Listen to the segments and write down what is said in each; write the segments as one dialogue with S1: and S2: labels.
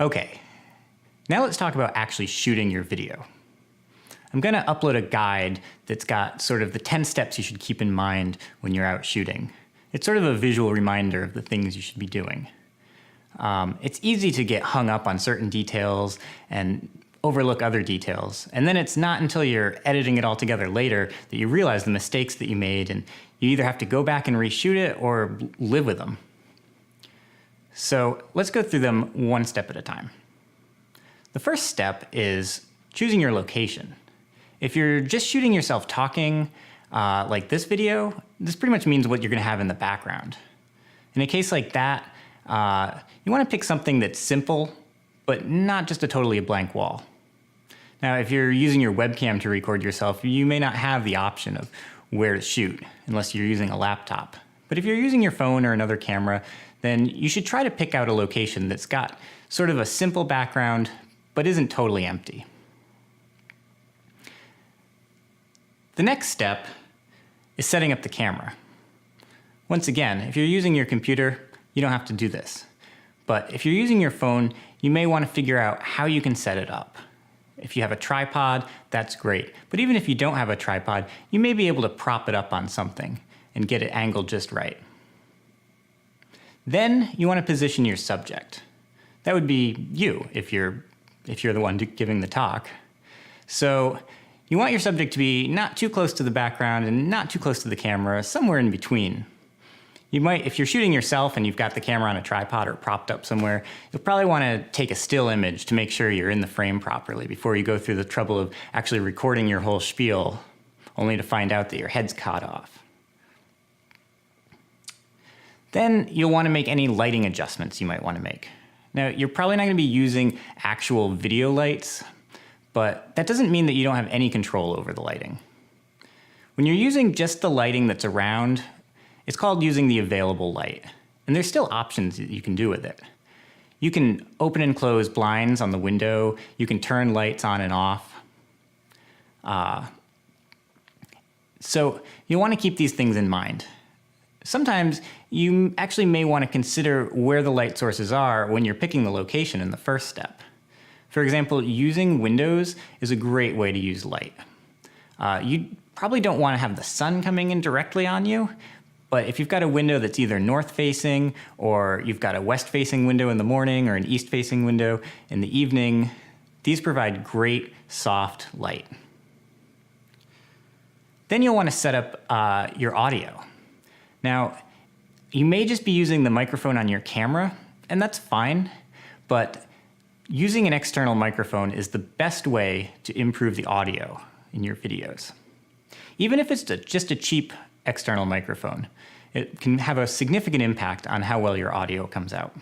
S1: Okay, now let's talk about actually shooting your video. I'm going to upload a guide that's got sort of the 10 steps you should keep in mind when you're out shooting. It's sort of a visual reminder of the things you should be doing. It's easy to get hung up on certain details and overlook other details. And then it's not until you're editing it all together later that you realize the mistakes that you made, and you either have to go back and reshoot it or live with them. So let's go through them one step at a time. The first step is choosing your location. If you're just shooting yourself talking, like this video, this pretty much means what you're gonna have in the background. In a case like that, you wanna pick something that's simple, but not just a totally blank wall. Now, if you're using your webcam to record yourself, you may not have the option of where to shoot unless you're using a laptop. But if you're using your phone or another camera, then you should try to pick out a location that's got sort of a simple background, but isn't totally empty. The next step is setting up the camera. Once again, if you're using your computer, you don't have to do this. But if you're using your phone, you may want to figure out how you can set it up. If you have a tripod, that's great. But even if you don't have a tripod, you may be able to prop it up on something and get it angled just right. Then you want to position your subject. That would be you if you're the one giving the talk. So you want your subject to be not too close to the background and not too close to the camera, somewhere in between. You might, if you're shooting yourself and you've got the camera on a tripod or propped up somewhere, you'll probably want to take a still image to make sure you're in the frame properly before you go through the trouble of actually recording your whole spiel, only to find out that your head's cut off. Then you'll want to make any lighting adjustments you might want to make. Now, you're probably not going to be using actual video lights, but that doesn't mean that you don't have any control over the lighting. When you're using just the lighting that's around, it's called using the available light. And there's still options that you can do with it. You can open and close blinds on the window. You can turn lights on and off. So you want to keep these things in mind. Sometimes you actually may want to consider where the light sources are when you're picking the location in the first step. For example, using windows is a great way to use light. You probably don't want to have the sun coming in directly on you, but if you've got a window that's either north-facing, or you've got a west-facing window in the morning or an east-facing window in the evening, these provide great soft light. Then you'll want to set up your audio. Now, you may just be using the microphone on your camera, and that's fine, but using an external microphone is the best way to improve the audio in your videos. Even if it's just a cheap external microphone, it can have a significant impact on how well your audio comes out.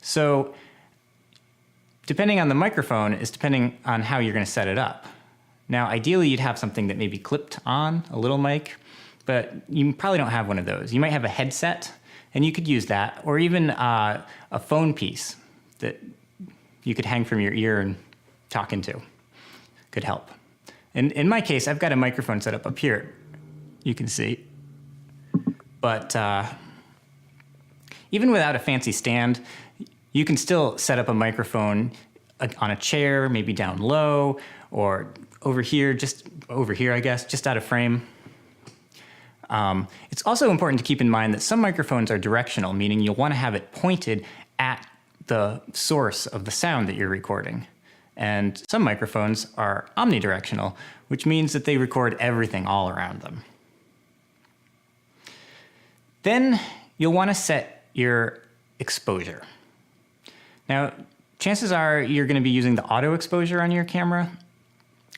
S1: So, depending on the microphone is depending on how you're going to set it up. Now, ideally, you'd have something that may be clipped on, a little mic, but you probably don't have one of those. You might have a headset, and you could use that, or even a phone piece that you could hang from your ear and talk into. Could help. And in my case, I've got a microphone set up here, you can see. But even without a fancy stand, you can still set up a microphone on a chair, maybe down low, or over here, I guess, just out of frame. It's also important to keep in mind that some microphones are directional, meaning you'll want to have it pointed at the source of the sound that you're recording. And some microphones are omnidirectional, which means that they record everything all around them. Then you'll want to set your exposure. Now, chances are you're going to be using the auto exposure on your camera,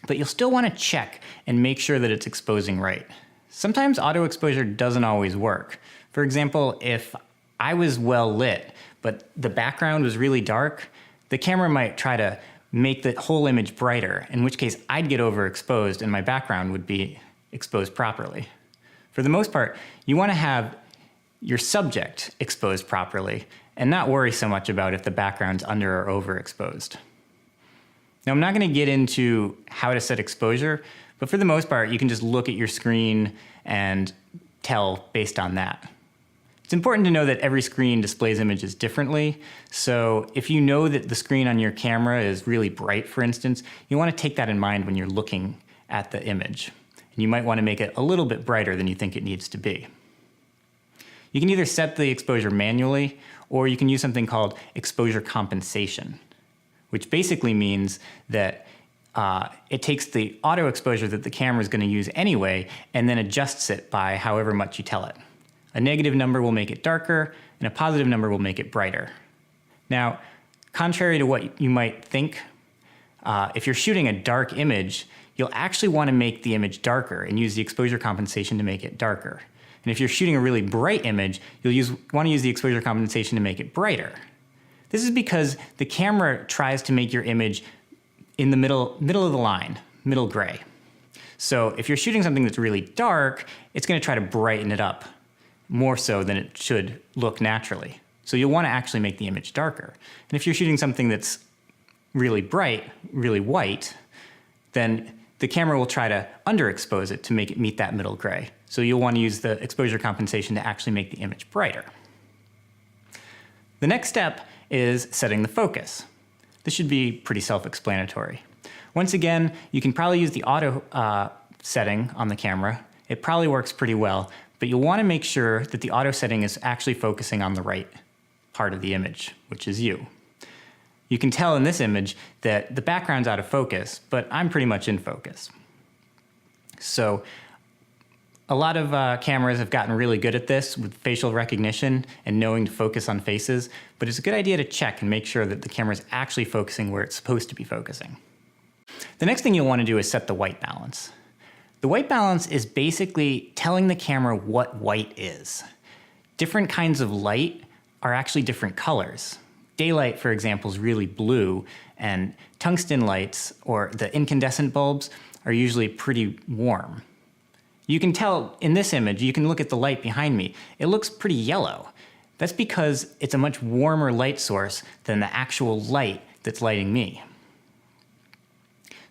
S1: but you'll still want to check and make sure that it's exposing right. Sometimes auto exposure doesn't always work. For example, if I was well lit, but the background was really dark, the camera might try to make the whole image brighter, in which case I'd get overexposed and my background would be exposed properly. For the most part, you want to have your subject exposed properly and not worry so much about if the background's under or overexposed. Now, I'm not going to get into how to set exposure, but for the most part, you can just look at your screen and tell based on that. It's important to know that every screen displays images differently. So if you know that the screen on your camera is really bright, for instance, you want to take that in mind when you're looking at the image. And you might want to make it a little bit brighter than you think it needs to be. You can either set the exposure manually, or you can use something called exposure compensation, which basically means that it takes the auto exposure that the camera is going to use anyway and then adjusts it by however much you tell it. A negative number will make it darker, and a positive number will make it brighter. Now, contrary to what you might think, if you're shooting a dark image, you'll actually want to make the image darker and use the exposure compensation to make it darker. And if you're shooting a really bright image, you'll want to use the exposure compensation to make it brighter. This is because the camera tries to make your image in the middle of the line, middle gray. So if you're shooting something that's really dark, it's going to try to brighten it up more so than it should look naturally. So you'll want to actually make the image darker. And if you're shooting something that's really bright, really white, then the camera will try to underexpose it to make it meet that middle gray. So you'll want to use the exposure compensation to actually make the image brighter. The next step is setting the focus. This should be pretty self-explanatory. Once again, you can probably use the auto setting on the camera. It probably works pretty well, but you'll want to make sure that the auto setting is actually focusing on the right part of the image, which is you. You can tell in this image that the background's out of focus, but I'm pretty much in focus. So a lot of cameras have gotten really good at this with facial recognition and knowing to focus on faces, but it's a good idea to check and make sure that the camera's actually focusing where it's supposed to be focusing. The next thing you'll want to do is set the white balance. The white balance is basically telling the camera what white is. Different kinds of light are actually different colors. Daylight, for example, is really blue, and tungsten lights, or the incandescent bulbs, are usually pretty warm. You can tell in this image, you can look at the light behind me, it looks pretty yellow. That's because it's a much warmer light source than the actual light that's lighting me.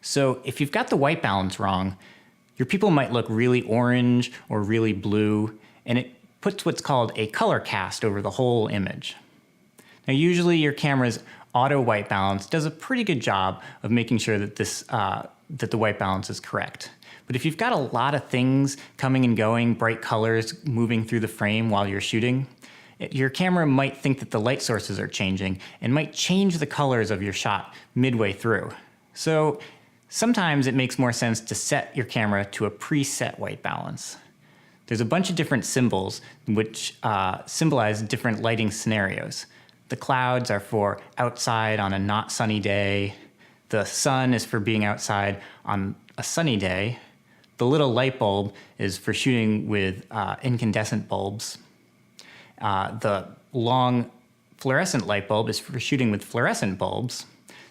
S1: So if you've got the white balance wrong, your people might look really orange or really blue, and it puts what's called a color cast over the whole image. Now, usually your camera's auto white balance does a pretty good job of making sure that that the white balance is correct. But if you've got a lot of things coming and going, bright colors moving through the frame while you're shooting, your camera might think that the light sources are changing and might change the colors of your shot midway through. So sometimes it makes more sense to set your camera to a preset white balance. There's a bunch of different symbols which symbolize different lighting scenarios. The clouds are for outside on a not sunny day. The sun is for being outside on a sunny day. The little light bulb is for shooting with incandescent bulbs. The long fluorescent light bulb is for shooting with fluorescent bulbs.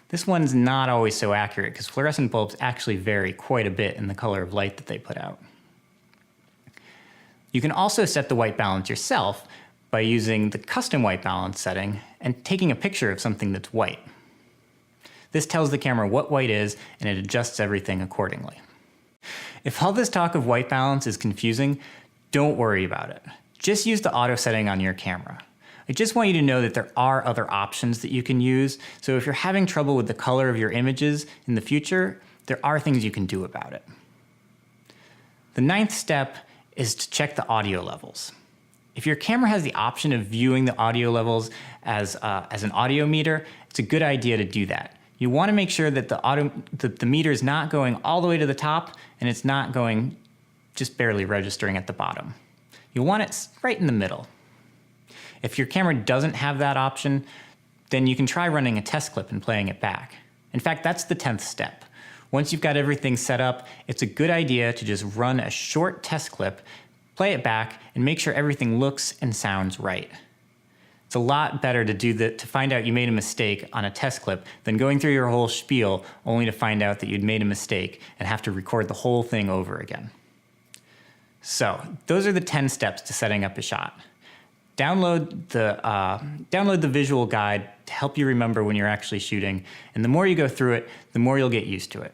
S1: This one's not always so accurate because fluorescent bulbs actually vary quite a bit in the color of light that they put out. You can also set the white balance yourself by using the custom white balance setting and taking a picture of something that's white. This tells the camera what white is, and it adjusts everything accordingly. If all this talk of white balance is confusing, don't worry about it. Just use the auto setting on your camera. I just want you to know that there are other options that you can use, so if you're having trouble with the color of your images in the future, there are things you can do about it. The ninth step is to check the audio levels. If your camera has the option of viewing the audio levels as an audio meter, it's a good idea to do that. You want to make sure that the meter is not going all the way to the top and it's not going just barely registering at the bottom. You want it right in the middle. If your camera doesn't have that option, then you can try running a test clip and playing it back. In fact, that's the 10th step. Once you've got everything set up, it's a good idea to just run a short test clip, play it back, and make sure everything looks and sounds right. It's a lot better to do that, to find out you made a mistake on a test clip than going through your whole spiel only to find out that you'd made a mistake and have to record the whole thing over again. So those are the 10 steps to setting up a shot. Download the visual guide to help you remember when you're actually shooting, and the more you go through it, the more you'll get used to it.